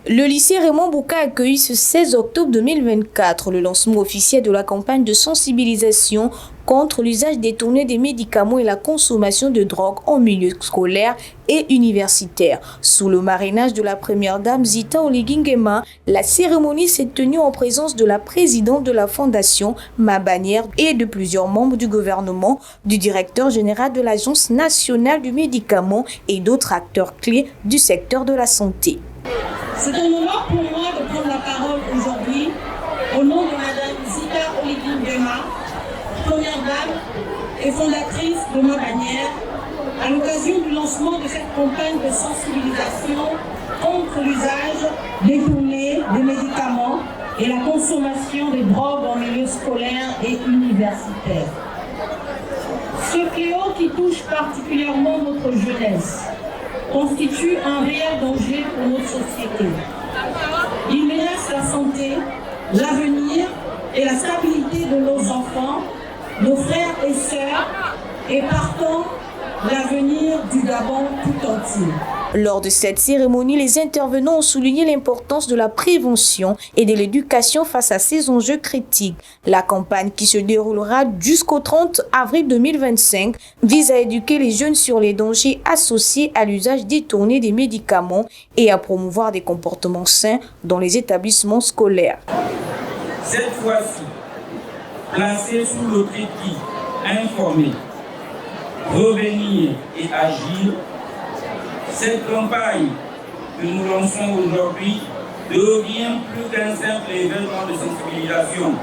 Le lycée Raymond Bouka a accueilli ce 16 octobre 2024 le lancement officiel de la campagne de sensibilisation contre l'usage détourné des médicaments et la consommation de drogue en milieu scolaire et universitaire. Sous le marrainage de la première dame Zita Oligui Nguema, la cérémonie s'est tenue en présence de la présidente de la fondation Mabanière et de plusieurs membres du gouvernement, du directeur général de l'Agence nationale du médicament et d'autres acteurs clés du secteur de la santé. C'est un honneur pour moi de prendre la parole aujourd'hui au nom de Madame Zita Oligui Nguema, première dame et fondatrice de Mabanière, à l'occasion du lancement de cette campagne de sensibilisation contre l'usage détourné des médicaments et la consommation des drogues en milieu scolaire et universitaire. Ce fléau qui touche particulièrement notre jeunesse constitue un réel danger pour notre société. Il menace la santé, l'avenir et la stabilité de nos enfants, nos frères et sœurs, et partant, l'avenir du Gabon tout entier. Lors de cette cérémonie, les intervenants ont souligné l'importance de la prévention et de l'éducation face à ces enjeux critiques. La campagne, qui se déroulera jusqu'au 30 avril 2025, vise à éduquer les jeunes sur les dangers associés à l'usage détourné des médicaments et à promouvoir des comportements sains dans les établissements scolaires. Cette fois-ci, placée sous le triptyque informer, revenir et agir, cette campagne que nous lançons aujourd'hui devient plus qu'un simple événement de sensibilisation.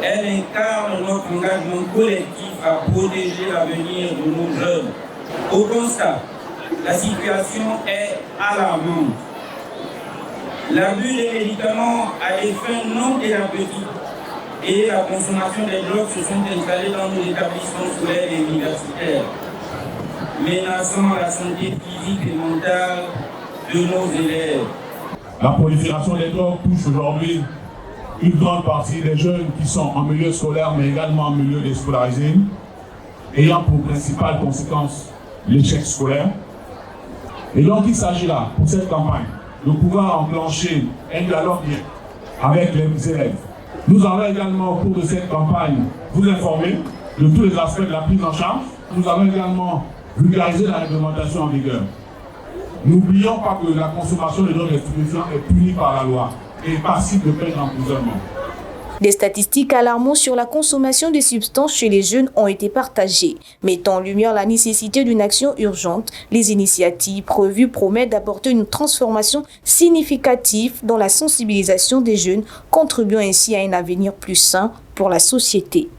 Elle incarne notre engagement collectif à protéger l'avenir de nos jeunes. Au constat, la situation est alarmante. L'abus des médicaments à des fins non thérapeutiques et la consommation des drogues se sont installés dans nos établissements scolaires et universitaires, menaçant la santé physique et mentale de nos élèves. La prolifération des drogues touche aujourd'hui une grande partie des jeunes qui sont en milieu scolaire, mais également en milieu déscolarisé, ayant pour principale conséquence l'échec scolaire. Et donc il s'agit là, pour cette campagne, de pouvoir enclencher un dialogue avec les élèves. Nous allons également, au cours de cette campagne, vous informer de tous les aspects de la prise en charge. Nous allons également vulgariser la réglementation en vigueur. N'oublions pas que la consommation de drogues stupéfiantes est punie par la loi et passible de peine d'emprisonnement. Des statistiques alarmantes sur la consommation de substances chez les jeunes ont été partagées. Mettant en lumière la nécessité d'une action urgente, les initiatives prévues promettent d'apporter une transformation significative dans la sensibilisation des jeunes, contribuant ainsi à un avenir plus sain pour la société.